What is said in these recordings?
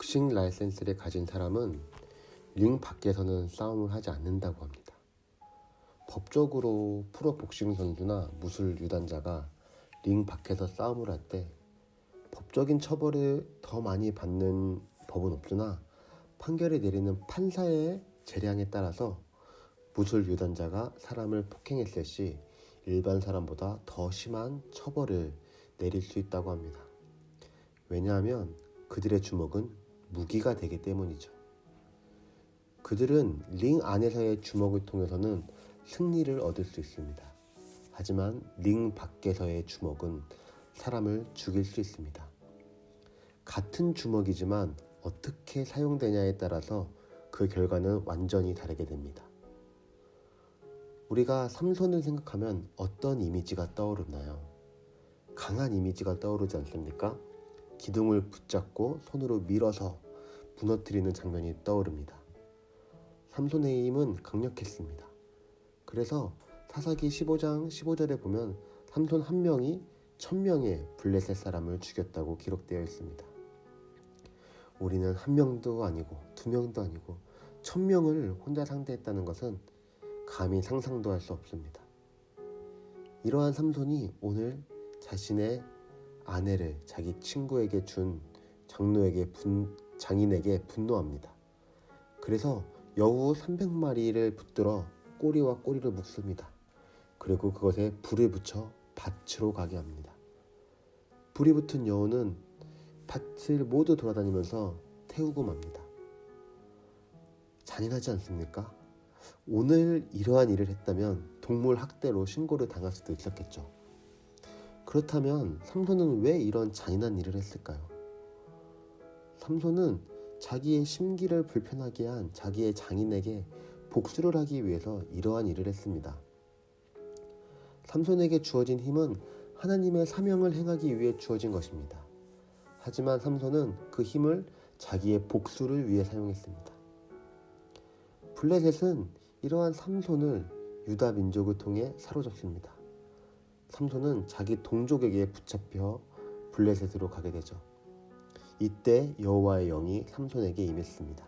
복싱 라이센스를 가진 사람은 링 밖에서는 싸움을 하지 않는다고 합니다. 법적으로 프로 복싱 선수나 무술 유단자가 링 밖에서 싸움을 할 때 법적인 처벌을 더 많이 받는 법은 없으나 판결을 내리는 판사의 재량에 따라서 무술 유단자가 사람을 폭행했을 시 일반 사람보다 더 심한 처벌을 내릴 수 있다고 합니다. 왜냐하면 그들의 주먹은 무기가 되기 때문이죠. 그들은 링 안에서의 주먹을 통해서는 승리를 얻을 수 있습니다. 하지만 링 밖에서의 주먹은 사람을 죽일 수 있습니다. 같은 주먹이지만 어떻게 사용되냐에 따라서 그 결과는 완전히 다르게 됩니다. 우리가 삼손을 생각하면 어떤 이미지가 떠오르나요? 강한 이미지가 떠오르지 않습니까? 기둥을 붙잡고 손으로 밀어서 무너뜨리는 장면이 떠오릅니다. 삼손의 힘은 강력했습니다. 그래서 사사기 15장 15절에 보면 삼손 한 명이 1000명의 블레셋 사람을 죽였다고 기록되어 있습니다. 우리는 한 명도 아니고 두 명도 아니고 1000명을 혼자 상대했다는 것은 감히 상상도 할 수 없습니다. 이러한 삼손이 오늘 자신의 아내를 자기 친구에게 준 장인에게 분노합니다. 그래서 여우 300마리를 붙들어 꼬리와 꼬리를 묶습니다. 그리고 그것에 불을 붙여 밭으로 가게 합니다. 불이 붙은 여우는 밭을 모두 돌아다니면서 태우고 맙니다. 잔인하지 않습니까? 오늘 이러한 일을 했다면 동물 학대로 신고를 당할 수도 있었겠죠. 그렇다면 삼손은 왜 이런 잔인한 일을 했을까요? 삼손은 자기의 심기를 불편하게 한 자기의 장인에게 복수를 하기 위해서 이러한 일을 했습니다. 삼손에게 주어진 힘은 하나님의 사명을 행하기 위해 주어진 것입니다. 하지만 삼손은 그 힘을 자기의 복수를 위해 사용했습니다. 블레셋은 이러한 삼손을 유다 민족을 통해 사로잡습니다. 삼손은 자기 동족에게 붙잡혀 블레셋으로 가게 되죠. 이때 여호와의 영이 삼손에게 임했습니다.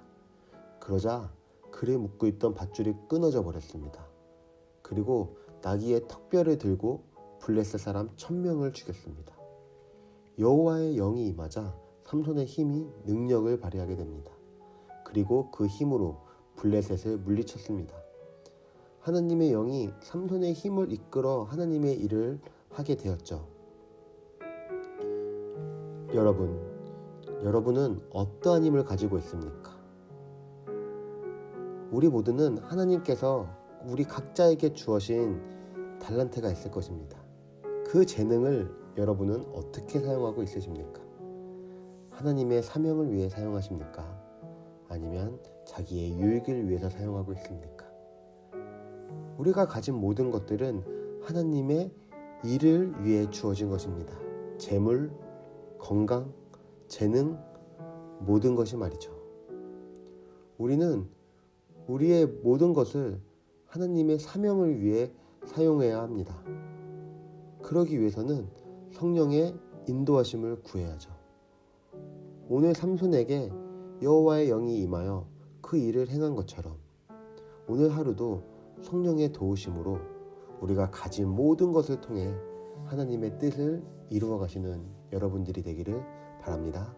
그러자 그를 묶고 있던 밧줄이 끊어져 버렸습니다. 그리고 나귀의 턱뼈를 들고 블레셋 사람 1000명을 죽였습니다. 여호와의 영이 임하자 삼손의 힘이 능력을 발휘하게 됩니다. 그리고 그 힘으로 블레셋을 물리쳤습니다. 하나님의 영이 삼손의 힘을 이끌어 하나님의 일을 하게 되었죠. 여러분은 어떠한 힘을 가지고 있습니까? 우리 모두는 하나님께서 우리 각자에게 주어진 달란트가 있을 것입니다. 그 재능을 여러분은 어떻게 사용하고 있으십니까? 하나님의 사명을 위해 사용하십니까? 아니면 자기의 유익을 위해서 사용하고 있습니까? 우리가 가진 모든 것들은 하나님의 일을 위해 주어진 것입니다. 재물, 건강, 재능, 모든 것이 말이죠. 우리는 우리의 모든 것을 하나님의 사명을 위해 사용해야 합니다. 그러기 위해서는 성령의 인도하심을 구해야죠. 오늘 삼손에게 여호와의 영이 임하여 그 일을 행한 것처럼 오늘 하루도 성령의 도우심으로 우리가 가진 모든 것을 통해 하나님의 뜻을 이루어 가시는 여러분들이 되기를 바랍니다.